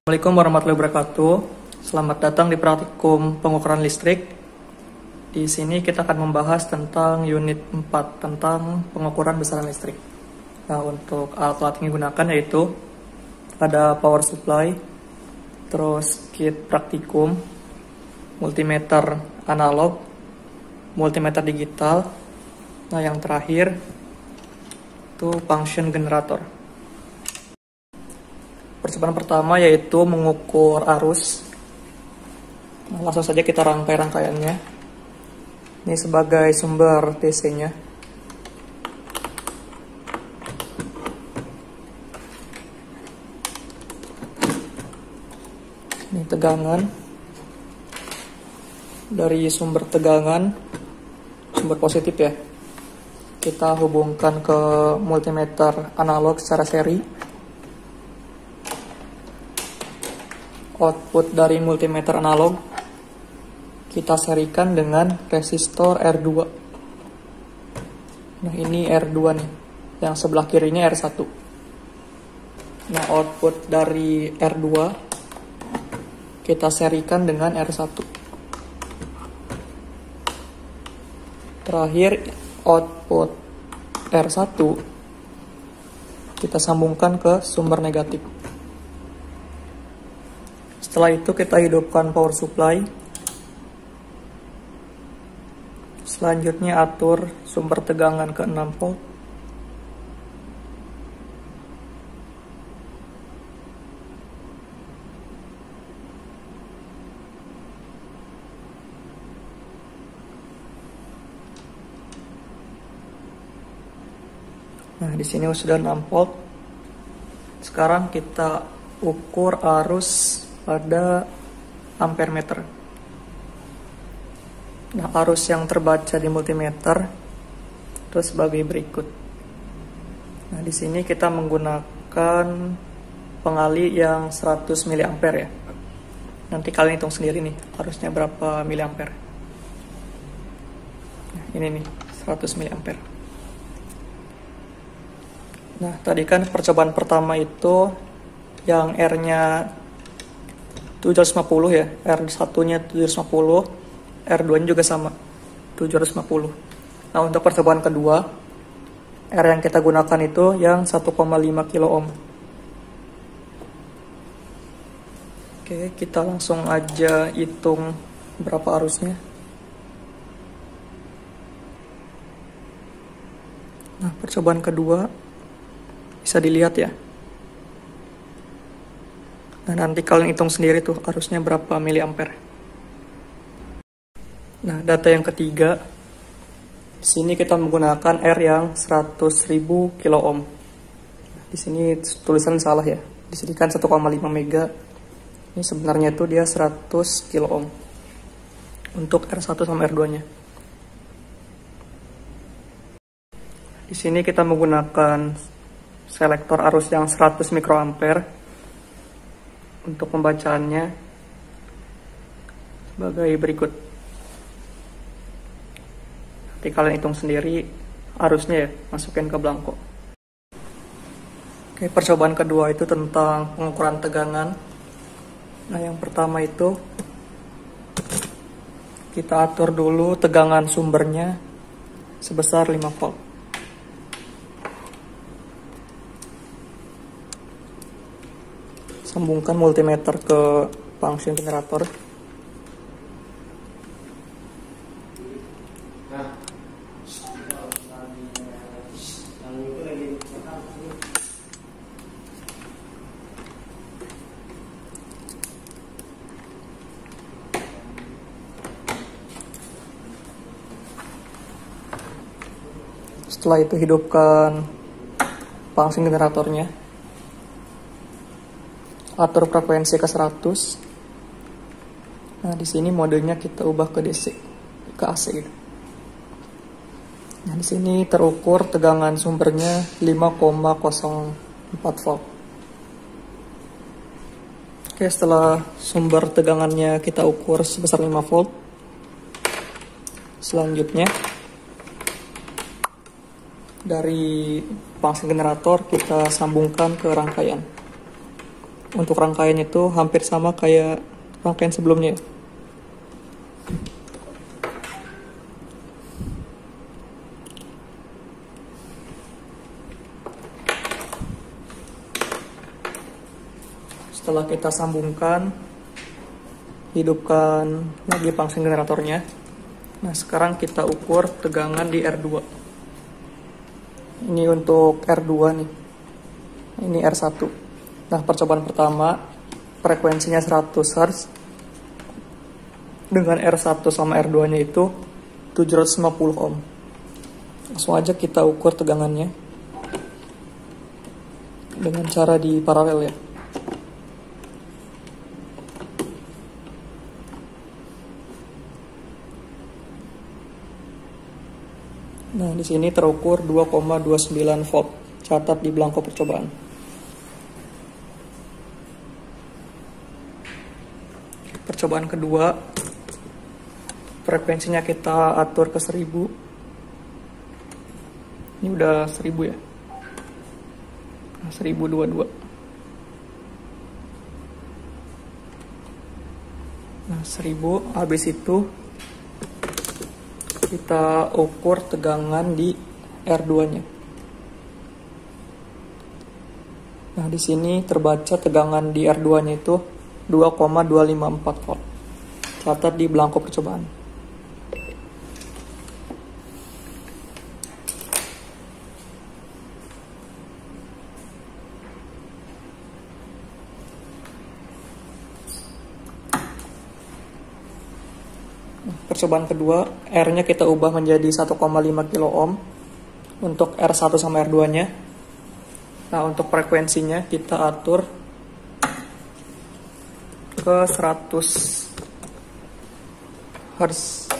Assalamualaikum warahmatullahi wabarakatuh. Selamat datang di praktikum pengukuran listrik. Di sini kita akan membahas tentang unit 4 tentang pengukuran besaran listrik. Nah, untuk alat-alat yang digunakan yaitu ada power supply, terus kit praktikum, multimeter analog, multimeter digital. Nah, yang terakhir itu function generator. Percobaan pertama yaitu mengukur arus. Nah, langsung saja kita rangkai rangkaiannya. Ini sebagai sumber DC-nya. Ini tegangan. Dari sumber tegangan, sumber positif ya, kita hubungkan ke multimeter analog secara seri. Output dari multimeter analog kita serikan dengan resistor R2. Nah, ini R2 nih. Yang sebelah kirinya R1. Nah, output dari R2 kita serikan dengan R1. Terakhir, output R1 kita sambungkan ke sumber negatif. Setelah itu kita hidupkan power supply. Selanjutnya atur sumber tegangan ke 6 volt. Nah, di sini sudah 6 volt. Sekarang kita ukur arus pada ampere meter. Nah, arus yang terbaca di multimeter itu sebagai berikut. Nah, di sini kita menggunakan pengali yang 100 mA ya. Nanti kalian hitung sendiri nih, arusnya berapa miliampere. Nah, ini nih, 100 mA. Nah, tadi kan percobaan pertama itu yang R-nya 750 ya, R1-nya 750, R2-nya juga sama, 750. Nah, untuk percobaan kedua, R yang kita gunakan itu yang 1,5 kilo ohm. Oke, kita langsung aja hitung berapa arusnya. Nah, percobaan kedua bisa dilihat ya. Nah, nanti kalian hitung sendiri tuh arusnya berapa miliampere. Nah, data yang ketiga, di sini kita menggunakan R yang 100.000 kilo ohm. Di sini tulisan salah ya. Di sini kan 1,5 mega. Ini sebenarnya itu dia 100 kilo ohm untuk R1 sama R2-nya. Di sini kita menggunakan selektor arus yang 100 mikroampere. Untuk pembacaannya sebagai berikut. Nanti kalian hitung sendiri arusnya ya, masukin ke belangko. Oke, percobaan kedua itu tentang pengukuran tegangan. Nah, yang pertama itu kita atur dulu tegangan sumbernya sebesar 5 volt. Sambungkan multimeter ke function generator. Setelah itu hidupkan function generatornya. Atur frekuensi ke 100. Nah, di sini modenya kita ubah ke DC, ke AC gitu. Nah, di sini terukur tegangan sumbernya 5,04 volt. Oke, setelah sumber tegangannya kita ukur sebesar 5 volt. Selanjutnya dari function generator kita sambungkan ke rangkaian. untuk rangkaian itu hampir sama kayak rangkaian sebelumnya. Setelah kita sambungkan, hidupkan lagi pangsen generatornya. Nah, sekarang kita ukur tegangan di R2. Ini untuk R2 nih. Ini R1. Nah, percobaan pertama, frekuensinya 100 Hz. Dengan R1 sama R2-nya itu 750 ohm. Langsung aja kita ukur tegangannya dengan cara di paralel ya. Nah, di sini terukur 2,29 volt. Catat di belangko percobaan. Percobaan kedua, frekuensinya kita atur ke 1000. Ini udah 1000 ya. Nah, 1022. Nah, 1000 habis itu kita ukur tegangan di R2-nya. Nah, di sini terbaca tegangan di R2-nya itu 2,254 volt. Catat di belangko percobaan. Percobaan kedua, R-nya kita ubah menjadi 1,5 kilo ohm untuk R1 sama R2-nya. Nah, untuk frekuensinya kita atur ke 100 Hz.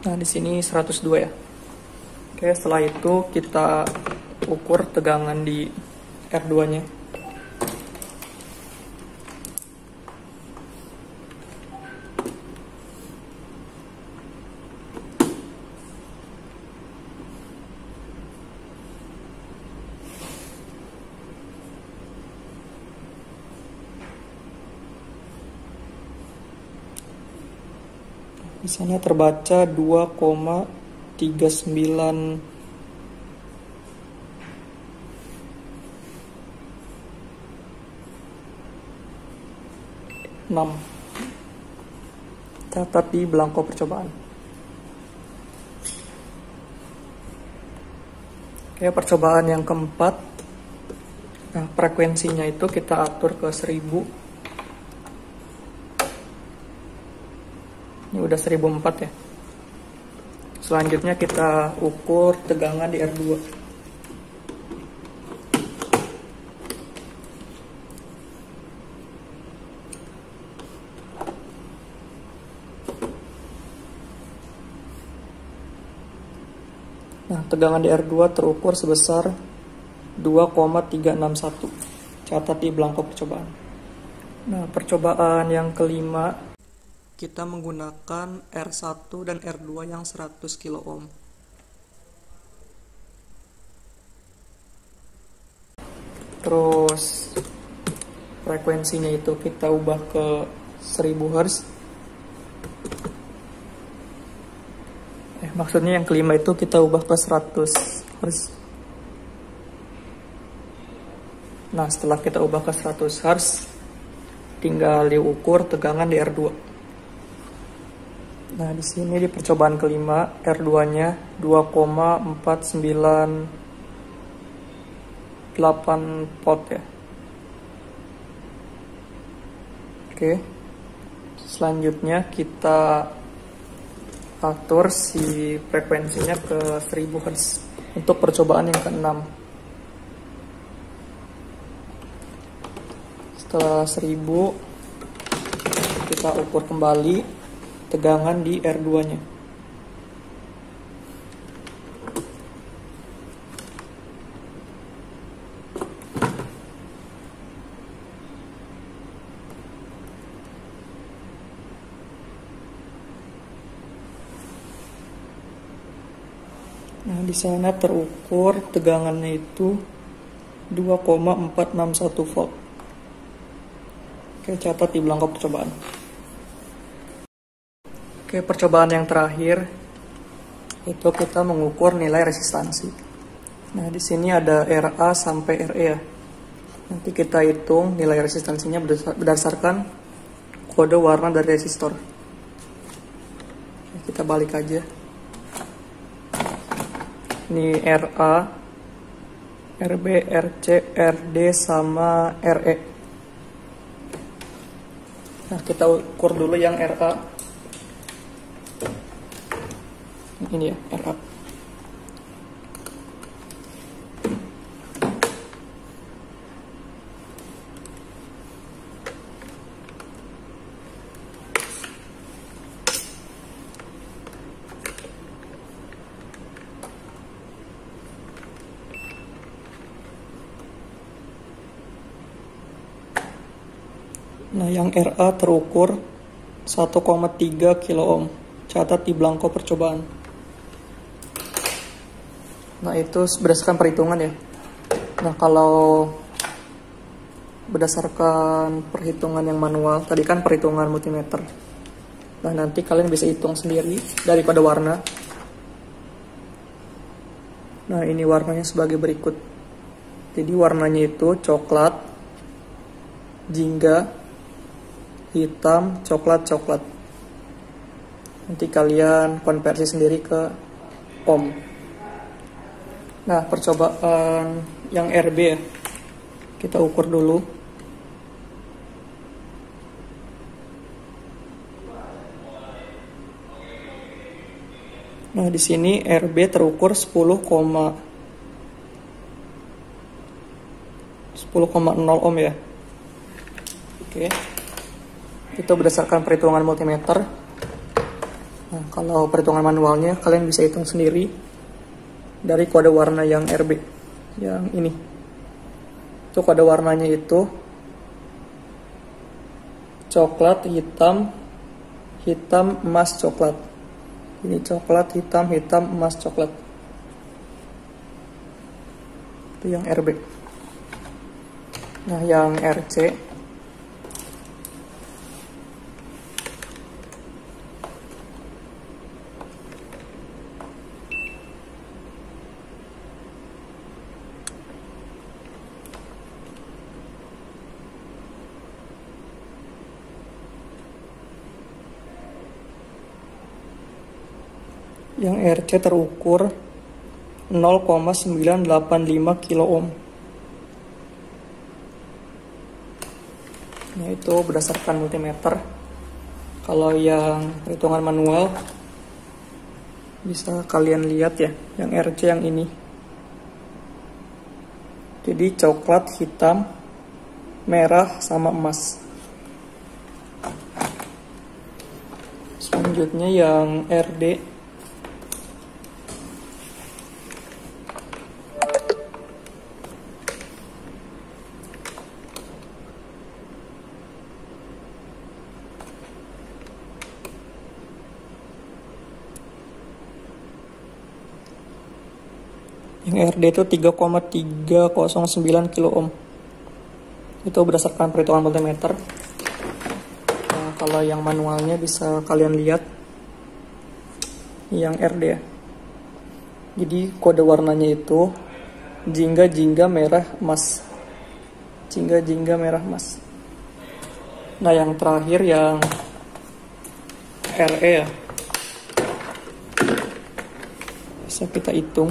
Nah, di sini 102 ya. Oke, setelah itu kita ukur tegangan di R2-nya. Di sana terbaca 2,396. Catat di belangko percobaan. Oke, percobaan yang keempat. Nah, frekuensinya itu kita atur ke 1000. Ini udah 1004 ya. Selanjutnya kita ukur tegangan di R2. Nah, tegangan di R2 terukur sebesar 2,361. Catat di belangko percobaan. Nah, percobaan yang kelima, kita menggunakan R1 dan R2 yang 100 kilo ohm. Terus frekuensinya itu kita ubah ke 1000 Hz. Maksudnya yang kelima itu kita ubah ke 100 Hz. Nah, setelah kita ubah ke 100 Hz, tinggal diukur tegangan di R2. Nah, di sini di percobaan kelima, R2-nya 2,498 volt ya. Oke. Selanjutnya kita atur si frekuensinya ke 1000 Hz untuk percobaan yang keenam. Setelah 1000, kita ukur kembali tegangan di R2-nya. Nah, di sana terukur tegangannya itu 2,461 volt. Oke, catat di belangko percobaan. Oke, percobaan yang terakhir itu kita mengukur nilai resistansi. Nah, di sini ada RA sampai RE ya. Nanti kita hitung nilai resistansinya berdasarkan kode warna dari resistor. Kita balik aja. Ini RA, RB, RC, RD, sama RE. Nah, kita ukur dulu yang RA. Ini ya, RA. Nah, yang RA terukur 1,3 kilo ohm. Catat di belangko percobaan. Nah, itu berdasarkan perhitungan ya. Nah, kalau berdasarkan perhitungan yang manual, tadi kan perhitungan multimeter. Nah, nanti kalian bisa hitung sendiri dari kode warna. Nah, ini warnanya sebagai berikut. Jadi warnanya itu coklat, jingga, hitam, coklat. Nanti kalian konversi sendiri ke ohm. Nah, percobaan yang RB ya. Kita ukur dulu. Nah, di sini RB terukur 10,0 ohm ya. Oke. Itu berdasarkan perhitungan multimeter. Nah, kalau perhitungan manualnya kalian bisa hitung sendiri dari kode warna yang RB yang ini. Itu kode warnanya itu coklat, hitam, emas, coklat. Ini coklat, hitam, emas, coklat. Itu yang RB. Nah, yang RC terukur 0,985 kilo ohm. Nah, itu berdasarkan multimeter. Kalau yang perhitungan manual bisa kalian lihat ya, yang RC yang ini. Jadi coklat, hitam, merah, sama emas. Selanjutnya yang RD. Yang RD itu 3,309 kilo ohm. Itu berdasarkan perhitungan multimeter. Nah, kalau yang manualnya bisa kalian lihat yang RD ya. Jadi kode warnanya itu jingga merah emas. Jingga merah emas. Nah, yang terakhir yang RE ya. Bisa kita hitung.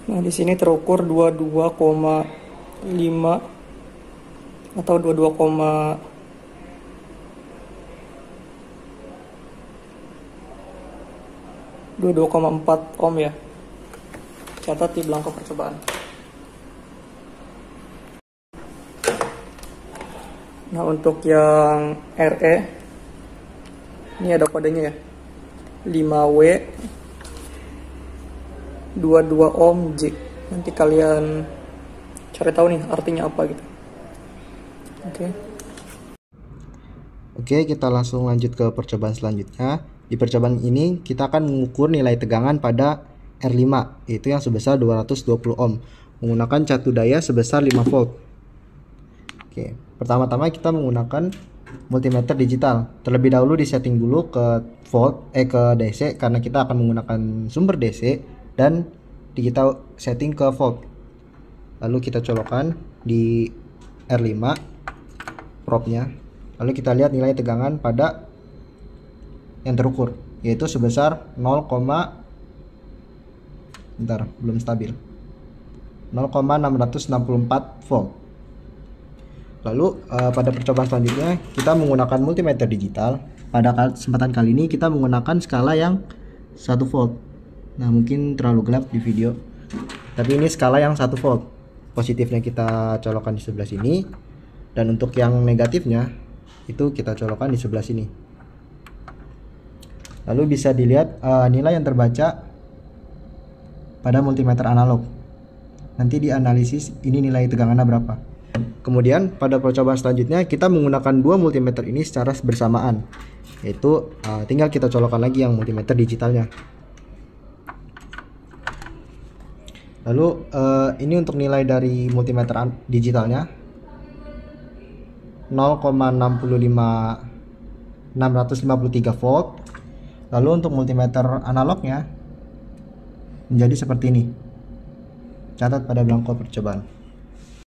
Nah, di sini terukur 22,5 atau 22,4 ohm ya. catat di belangko percobaan. Nah, untuk yang RE, ini ada kodenya ya, 5W 22 ohm J. Nanti kalian cari tahu nih artinya apa gitu. Oke, kita langsung lanjut ke percobaan selanjutnya. Di percobaan ini kita akan mengukur nilai tegangan pada R5, yaitu yang sebesar 220 ohm menggunakan catu daya sebesar 5 volt. Oke, pertama-tama kita menggunakan multimeter digital. Terlebih dahulu disetting dulu ke ke DC karena kita akan menggunakan sumber DC, dan kita setting ke volt. Lalu kita colokkan di R5 probe-nya. Lalu kita lihat nilai tegangan pada yang terukur, yaitu sebesar 0,664 volt. Lalu pada percobaan selanjutnya kita menggunakan multimeter digital. Pada kesempatan kali ini kita menggunakan skala yang 1 volt. Nah, mungkin terlalu gelap di video, tapi ini skala yang 1 volt. Positifnya kita colokkan di sebelah sini, dan untuk yang negatifnya itu kita colokkan di sebelah sini. Lalu bisa dilihat nilai yang terbaca pada multimeter analog. Nanti dianalisis ini nilai tegangannya berapa. Kemudian pada percobaan selanjutnya kita menggunakan dua multimeter ini secara bersamaan, yaitu tinggal kita colokkan lagi yang multimeter digitalnya. Lalu ini untuk nilai dari multimeter digitalnya 0,653 volt. Lalu untuk multimeter analognya menjadi seperti ini. Catat pada belangko percobaan.